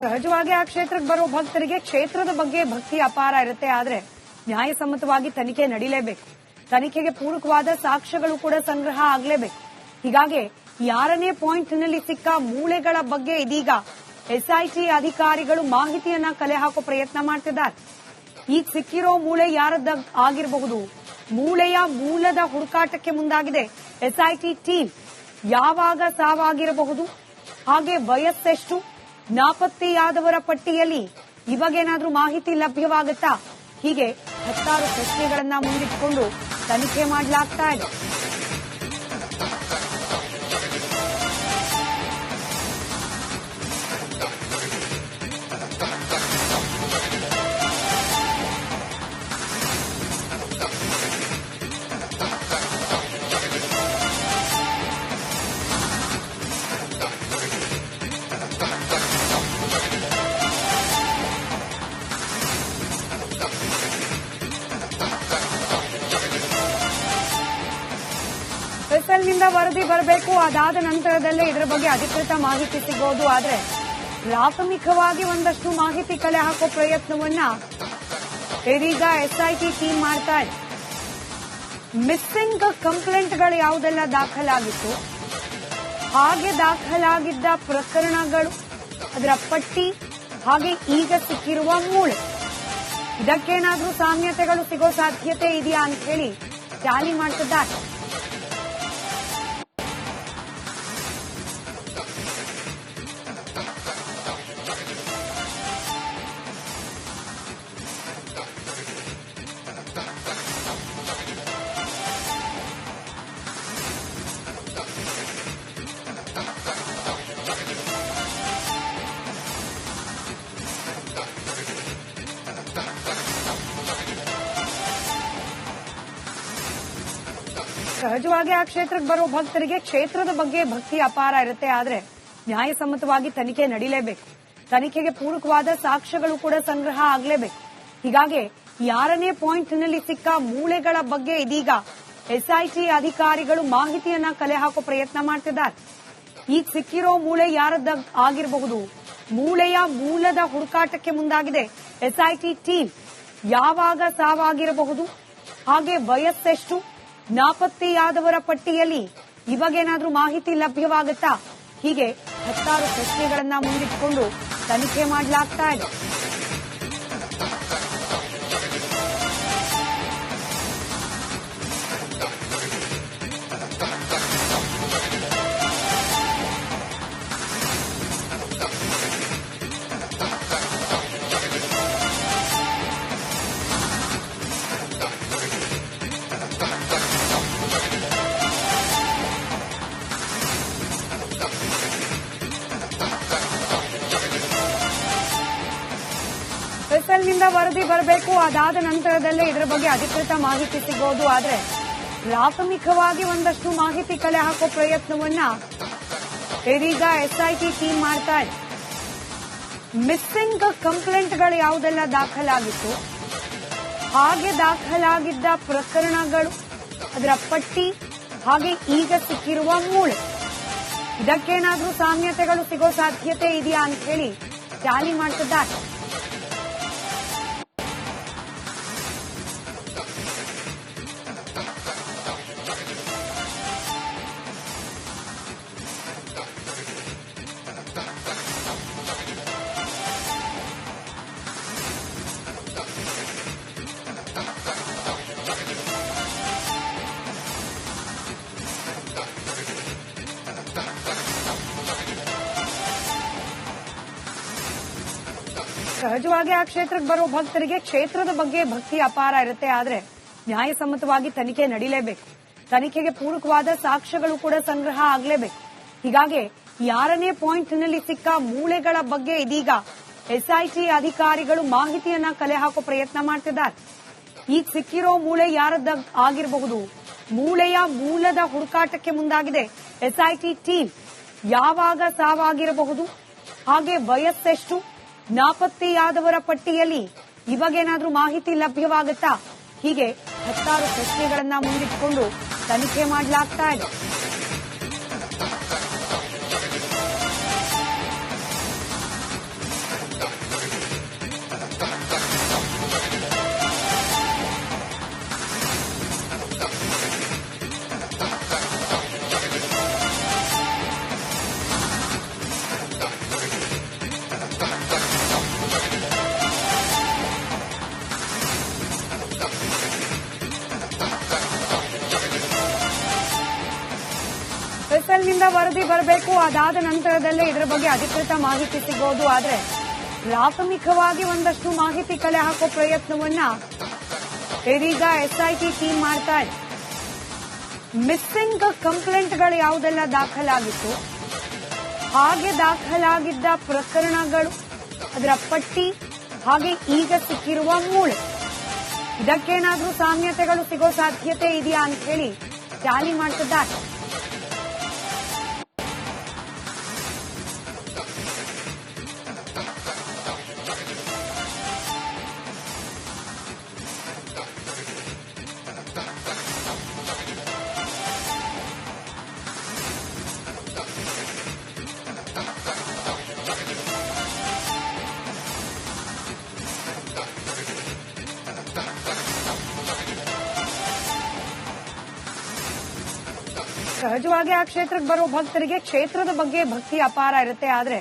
ಸಹಜವಾಗಿ ಆ ಕ್ಷೇತ್ರಕ್ಕೆ ಬರೋ ಭಕ್ತರಿಗೆ ಕ್ಷೇತ್ರದ ಬಗ್ಗೆ ಭಕ್ತಿ ಅಪಾರ ಇರುತ್ತೆ. ಆದ್ರೆ ನ್ಯಾಯಸಮ್ಮತವಾಗಿ ತನಿಖೆ ನಡೀಲೇಬೇಕು. ತನಿಖೆಗೆ ಪೂರಕವಾದ ಸಾಕ್ಷ್ಯಗಳು ಕೂಡ ಸಂಗ್ರಹ ಆಗಲೇಬೇಕು. ಹೀಗಾಗಿ ಯಾರನೇ ಪಾಯಿಂಟ್ನಲ್ಲಿ ಸಿಕ್ಕ ಮೂಳೆಗಳ ಬಗ್ಗೆ ಇದೀಗ ಎಸ್ಐಟಿ ಅಧಿಕಾರಿಗಳು ಮಾಹಿತಿಯನ್ನ ಕಲೆ ಹಾಕೋ ಪ್ರಯತ್ನ ಮಾಡ್ತಿದ್ದಾರೆ. ಈಗ ಸಿಕ್ಕಿರೋ ಮೂಳೆ ಯಾರದ್ದ ಆಗಿರಬಹುದು, ಮೂಳೆಯ ಮೂಲದ ಹುಡುಕಾಟಕ್ಕೆ ಮುಂದಾಗಿದೆ ಎಸ್ಐಟಿ ಟೀಮ್. ಯಾವಾಗ ಸಾವಾಗಿರಬಹುದು, ಹಾಗೆ ವಯಸ್ಸೆಷ್ಟು, ನಾಪತ್ತೆಯಾದವರ ಪಟ್ಟಿಯಲ್ಲಿ ಇವಾಗೇನಾದ್ರೂ ಮಾಹಿತಿ ಲಭ್ಯವಾಗುತ್ತಾ? ಹೀಗೆ ಹತ್ತಾರು ಪ್ರಶ್ನೆಗಳನ್ನ ಮುಂದಿಟ್ಕೊಂಡು ತನಿಖೆ ಮಾಡಲಾಗ್ತಾ ಇದೆ. ನಿಂದ ವರದಿ ಬರಬೇಕು. ಅದಾದ ನಂತರದಲ್ಲೇ ಇದರ ಬಗ್ಗೆ ಅಧಿಕೃತ ಮಾಹಿತಿ ಸಿಗೋದು. ಆದ್ರೆ ಪ್ರಾಥಮಿಕವಾಗಿ ಒಂದಷ್ಟು ಮಾಹಿತಿ ಕಲೆ ಹಾಕೋ ಪ್ರಯತ್ನವನ್ನ ಇದೀಗ ಎಸ್ಐಟಿ ಟೀಮ್ ಮಾಡ್ತಾ ಇದೆ. ಮಿಸ್ಸಿಂಗ್ ಕಂಪ್ಲೇಂಟ್ಗಳು ಯಾವುದೆಲ್ಲ ದಾಖಲಾಗಿತ್ತು, ಹಾಗೆ ದಾಖಲಾಗಿದ್ದ ಪ್ರಕರಣಗಳು, ಅದರ ಪಟ್ಟಿ, ಹಾಗೆ ಈಗ ಸಿಕ್ಕಿರುವ ಮೂಳೆ, ಇದಕ್ಕೇನಾದ್ರೂ ಸಾಮ್ಯತೆಗಳು ಸಿಗೋ ಸಾಧ್ಯತೆ ಇದೆಯಾ ಅಂತ ಹೇಳಿ ಟ್ಯಾಲಿ ಮಾಡ್ತಿದ್ದಾರೆ. ಸಹಜವಾಗಿ ಆ ಕ್ಷೇತ್ರಕ್ಕೆ ಬರೋ ಭಕ್ತರಿಗೆ ಕ್ಷೇತ್ರದ ಬಗ್ಗೆ ಭಕ್ತಿ ಅಪಾರ ಇರುತ್ತೆ. ಆದ್ರೆ ನ್ಯಾಯಸಮ್ಮತವಾಗಿ ತನಿಖೆ ನಡೀಲೇಬೇಕು. ತನಿಖೆಗೆ ಪೂರಕವಾದ ಸಾಕ್ಷ್ಯಗಳು ಕೂಡ ಸಂಗ್ರಹ ಆಗಲೇಬೇಕು. ಹೀಗಾಗಿ ಯಾರನೇ ಪಾಯಿಂಟ್ನಲ್ಲಿ ಸಿಕ್ಕ ಮೂಳೆಗಳ ಬಗ್ಗೆ ಇದೀಗ ಎಸ್ಐಟಿ ಅಧಿಕಾರಿಗಳು ಮಾಹಿತಿಯನ್ನ ಕಲೆ ಹಾಕೋ ಪ್ರಯತ್ನ ಮಾಡ್ತಿದ್ದಾರೆ. ಈಗ ಸಿಕ್ಕಿರೋ ಮೂಳೆ ಯಾರದ್ದ ಆಗಿರಬಹುದು, ಮೂಳೆಯ ಮೂಲದ ಹುಡುಕಾಟಕ್ಕೆ ಮುಂದಾಗಿದೆ ಎಸ್ಐಟಿ ಟೀಮ್. ಯಾವಾಗ ಸಾವಾಗಿರಬಹುದು, ಹಾಗೆ ವಯಸ್ಸೆಷ್ಟು, ನಾಪತ್ತೆಯಾದವರ ಪಟ್ಟಿಯಲ್ಲಿ ಇವಾಗೇನಾದ್ರೂ ಮಾಹಿತಿ ಲಭ್ಯವಾಗುತ್ತಾ? ಹೀಗೆ ಹತ್ತಾರು ಪ್ರಶ್ನೆಗಳನ್ನ ಮುಂದಿಟ್ಕೊಂಡು ತನಿಖೆ ಮಾಡಲಾಗ್ತಾ ಇದೆ. ನಿಂದ ವರದಿ ಬರಬೇಕು. ಅದಾದ ನಂತರದಲ್ಲೇ ಇದರ ಬಗ್ಗೆ ಅಧಿಕೃತ ಮಾಹಿತಿ ಸಿಗೋದು. ಆದ್ರೆ ಪ್ರಾಥಮಿಕವಾಗಿ ಒಂದಷ್ಟು ಮಾಹಿತಿ ಕಲೆ ಹಾಕೋ ಪ್ರಯತ್ನವನ್ನ ಇದೀಗ ಎಸ್ಐಟಿ ಟೀಮ್ ಮಾಡ್ತಾ ಇದೆ. ಮಿಸ್ಸಿಂಗ್ ಕಂಪ್ಲೇಂಟ್ಗಳು ಯಾವುದೆಲ್ಲ ದಾಖಲಾಗಿತ್ತು, ಹಾಗೆ ದಾಖಲಾಗಿದ್ದ ಪ್ರಕರಣಗಳು, ಅದರ ಪಟ್ಟಿ, ಹಾಗೆ ಈಗ ಸಿಕ್ಕಿರುವ ಮೂಳೆ, ಇದಕ್ಕೇನಾದ್ರೂ ಸಾಮ್ಯತೆಗಳು ಸಿಗೋ ಸಾಧ್ಯತೆ ಇದೆಯಾ ಅಂತ ಹೇಳಿ ಟ್ಯಾಲಿ ಮಾಡ್ತಿದ್ದಾರೆ. ಸಹಜವಾಗಿ ಆ ಕ್ಷೇತ್ರಕ್ಕೆ ಬರೋ ಭಕ್ತರಿಗೆ ಕ್ಷೇತ್ರದ ಬಗ್ಗೆ ಭಕ್ತಿ ಅಪಾರ ಇರುತ್ತೆ. ಆದ್ರೆ ನ್ಯಾಯಸಮ್ಮತವಾಗಿ ತನಿಖೆ ನಡೀಲೇಬೇಕು. ತನಿಖೆಗೆ ಪೂರಕವಾದ ಸಾಕ್ಷ್ಯಗಳು ಕೂಡ ಸಂಗ್ರಹ ಆಗಲೇಬೇಕು. ಹೀಗಾಗಿ ಯಾರನೇ ಪಾಯಿಂಟ್ನಲ್ಲಿ ಸಿಕ್ಕ ಮೂಳೆಗಳ ಬಗ್ಗೆ ಇದೀಗ ಎಸ್ಐಟಿ ಅಧಿಕಾರಿಗಳು ಮಾಹಿತಿಯನ್ನ ಕಲೆ ಹಾಕೋ ಪ್ರಯತ್ನ ಮಾಡ್ತಿದ್ದಾರೆ. ಈಗ ಸಿಕ್ಕಿರೋ ಮೂಳೆ ಯಾರದ್ದ ಆಗಿರಬಹುದು, ಮೂಳೆಯ ಮೂಲದ ಹುಡುಕಾಟಕ್ಕೆ ಮುಂದಾಗಿದೆ ಎಸ್ಐಟಿ ಟೀಮ್. ಯಾವಾಗ ಸಾವಾಗಿರಬಹುದು, ಹಾಗೆ ವಯಸ್ಸೆಷ್ಟು, ನಾಪತ್ತೆಯಾದವರ ಪಟ್ಟಿಯಲ್ಲಿ ಇವಾಗೇನಾದ್ರೂ ಮಾಹಿತಿ ಲಭ್ಯವಾಗುತ್ತಾ? ಹೀಗೆ ಹತ್ತಾರು ಪ್ರಶ್ನೆಗಳನ್ನ ಮುಂದಿಟ್ಕೊಂಡು ತನಿಖೆ ಮಾಡಲಾಗ್ತಾ ಇದೆ. ವರದಿ ಬರಬೇಕು. ಅದಾದ ನಂತರದಲ್ಲೇ ಇದರ ಬಗ್ಗೆ ಅಧಿಕೃತ ಮಾಹಿತಿ ಸಿಗೋದು. ಆದ್ರೆ ಪ್ರಾಥಮಿಕವಾಗಿ ಒಂದಷ್ಟು ಮಾಹಿತಿ ಕಲೆ ಹಾಕೋ ಪ್ರಯತ್ನವನ್ನ ಇದೀಗ ಎಸ್ಐಟಿ ಟೀಮ್ ಮಾಡ್ತಾ ಇದೆ. ಮಿಸ್ಸಿಂಗ್ ಕಂಪ್ಲೇಂಟ್ಗಳು ಯಾವುದೆಲ್ಲ ದಾಖಲಾಗಿತ್ತು, ಹಾಗೆ ದಾಖಲಾಗಿದ್ದ ಪ್ರಕರಣಗಳು, ಅದರ ಪಟ್ಟಿ, ಹಾಗೆ ಈಗ ಸಿಕ್ಕಿರುವ ಮೂಳೆ, ಇದಕ್ಕೇನಾದ್ರೂ ಸಾಮ್ಯತೆಗಳು ಸಿಗೋ ಸಾಧ್ಯತೆ ಇದೆಯಾ ಅಂತ ಹೇಳಿ ಟ್ಯಾಲಿ ಮಾಡ್ತಿದ್ದಾರೆ. ಸಹಜವಾಗಿ ಆ ಕ್ಷೇತ್ರಕ್ಕೆ ಬರೋ ಭಕ್ತರಿಗೆ ಕ್ಷೇತ್ರದ ಬಗ್ಗೆ ಭಕ್ತಿ ಅಪಾರ ಇರುತ್ತೆ. ಆದ್ರೆ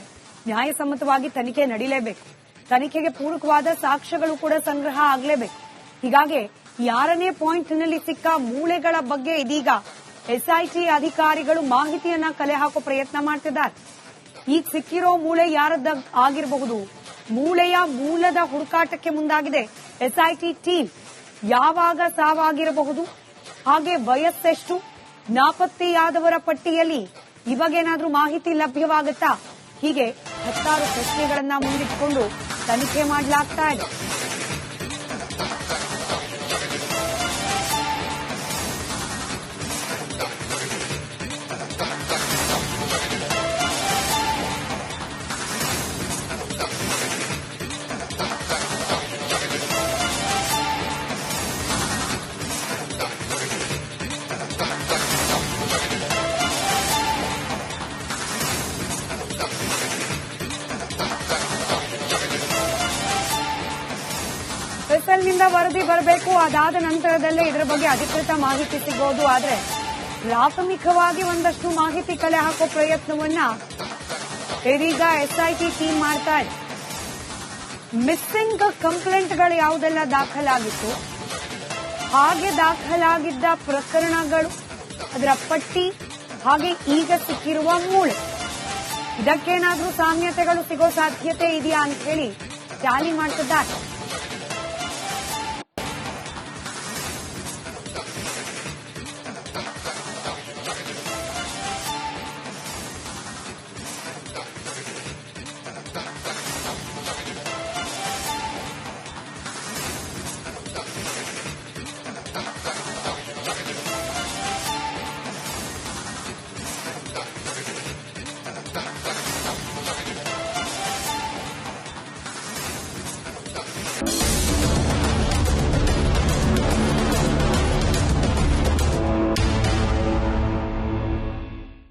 ನ್ಯಾಯಸಮ್ಮತವಾಗಿ ತನಿಖೆ ನಡೀಲೇಬೇಕು. ತನಿಖೆಗೆ ಪೂರಕವಾದ ಸಾಕ್ಷ್ಯಗಳು ಕೂಡ ಸಂಗ್ರಹ ಆಗಲೇಬೇಕು. ಹೀಗಾಗಿ ಯಾರನೇ ಪಾಯಿಂಟ್ನಲ್ಲಿ ಸಿಕ್ಕ ಮೂಳೆಗಳ ಬಗ್ಗೆ ಇದೀಗ ಎಸ್ಐಟಿ ಅಧಿಕಾರಿಗಳು ಮಾಹಿತಿಯನ್ನ ಕಲೆ ಹಾಕೋ ಪ್ರಯತ್ನ ಮಾಡ್ತಿದ್ದಾರೆ. ಈಗ ಸಿಕ್ಕಿರೋ ಮೂಳೆ ಯಾರದ್ದ ಆಗಿರಬಹುದು, ಮೂಳೆಯ ಮೂಲದ ಹುಡುಕಾಟಕ್ಕೆ ಮುಂದಾಗಿದೆ ಎಸ್ಐಟಿ ಟೀಮ್. ಯಾವಾಗ ಸಾವಾಗಿರಬಹುದು, ಹಾಗೆ ವಯಸ್ಸೆಷ್ಟು, ನಾಪತ್ತೆಯಾದವರ ಪಟ್ಟಿಯಲ್ಲಿ ಇವಾಗೇನಾದ್ರೂ ಮಾಹಿತಿ ಲಭ್ಯವಾಗುತ್ತಾ, ಹೀಗೆ ಹತ್ತಾರು ಪ್ರಶ್ನೆಗಳನ್ನ ಮುಂದಿಟ್ಕೊಂಡು ತನಿಖೆ ಮಾಡಲಾಗ್ತಾ ಇದೆ. ನಿಂದ ವರದಿ ಬರಬೇಕು. ಅದಾದ ನಂತರದಲ್ಲೇ ಇದರ ಬಗ್ಗೆ ಅಧಿಕೃತ ಮಾಹಿತಿ ಸಿಗೋದು. ಆದ್ರೆ ಪ್ರಾಥಮಿಕವಾಗಿ ಒಂದಷ್ಟು ಮಾಹಿತಿ ಕಲೆ ಹಾಕೋ ಪ್ರಯತ್ನವನ್ನ ಇದೀಗ ಎಸ್ಐಟಿ ಟೀಮ್ ಮಾಡ್ತಾ ಇದೆ. ಮಿಸ್ಸಿಂಗ್ ಕಂಪ್ಲೇಂಟ್ಗಳು ಯಾವುದೆಲ್ಲ ದಾಖಲಾಗಿತ್ತು, ಹಾಗೆ ದಾಖಲಾಗಿದ್ದ ಪ್ರಕರಣಗಳು, ಅದರ ಪಟ್ಟಿ, ಹಾಗೆ ಈಗ ಸಿಕ್ಕಿರುವ ಮೂಳೆ, ಇದಕ್ಕೇನಾದ್ರೂ ಸಾಮ್ಯತೆಗಳು ಸಿಗೋ ಸಾಧ್ಯತೆ ಇದೆಯಾ ಅಂತ ಹೇಳಿ ಟ್ಯಾಲಿ ಮಾಡ್ತಿದ್ದಾರೆ.